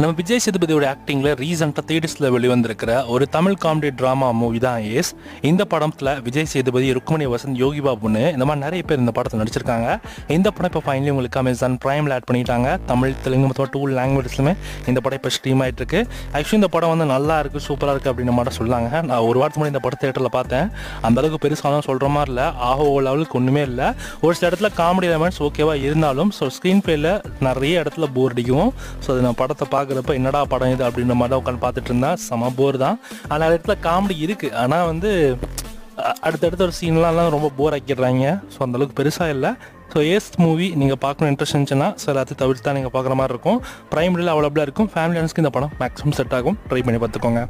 நம்ம விஜய் சேதுபதியோட ஆக்டிங்கில் ரீசெண்டாக தியேட்டர்ஸில் வெளிவந்திருக்கிற ஒரு தமிழ் காமெடி ட்ராமா மூவி தான் ஏஸ். இந்த படத்தில் விஜய் சேதுபதி, ருக்மணி வசந்த், யோகி பாபுன்னு இந்த மாதிரி நிறைய பேர் இந்த படத்தில் நடிச்சிருக்காங்க. இந்த படம் இப்போ ஃபைனலி உங்களுக்கு அமேசான் பிரைமில் ஆட் பண்ணிட்டாங்க. தமிழ், தெலுங்கு மொத்தம் 2 லாங்குவேஜஸ்லுமே இந்த படம் இப்போ ஸ்ட்ரீம் ஆகிட்டு இருக்கு. ஆக்சுவலி இந்த படம் வந்து நல்லா இருக்குது, சூப்பராக இருக்குது அப்படின்னு மட்டும் சொல்லாங்க. நான் ஒரு வாரத்துக்கு முன்னாடி இந்த படம் தேட்டரில் பார்த்தேன். அந்தளவுக்கு பெருசாக சொல்கிற மாதிரி இல்லை, ஆஹோ லெவலுக்கு ஒன்றுமே இல்லை. ஒரு சில இடத்துல காமெடி எலமெண்ட்ஸ் ஓகேவாக இருந்தாலும் ஸ்க்ரீன் பிளேயில் நிறைய இடத்துல போர் அடிக்கும். ஸோ அது நான் படத்தை பார்க்குறப்ப என்னடா படம் இது அப்படின்ற மாதிரி தான் உட்காந்து பார்த்துட்டு இருந்தேன். செம போர் தான். ஆனால் அந்த இடத்துல காமெடி இருக்குது, ஆனால் வந்து அடுத்தடுத்த ஒரு சீன்லாம் ரொம்ப போர் ஆக்கிடுறாங்க. ஸோ அந்தளவுக்கு பெருசாக இல்லை. ஸோ ஏஸ் மூவி நீங்கள் பார்க்கணும் இன்ட்ரெஸ்ட் இருந்துச்சுன்னா ஸோ எல்லாத்தையும் தவிர்த்து தான் நீங்கள் பார்க்குற மாதிரி இருக்கும். பிரைமரியில் அவைலபிளாக இருக்கும். ஃபேமிலி ஆனஸ்க்கு இந்த படம் மேக்ஸிமம் செட் ஆகும். ட்ரை பண்ணி பார்த்துக்கோங்க.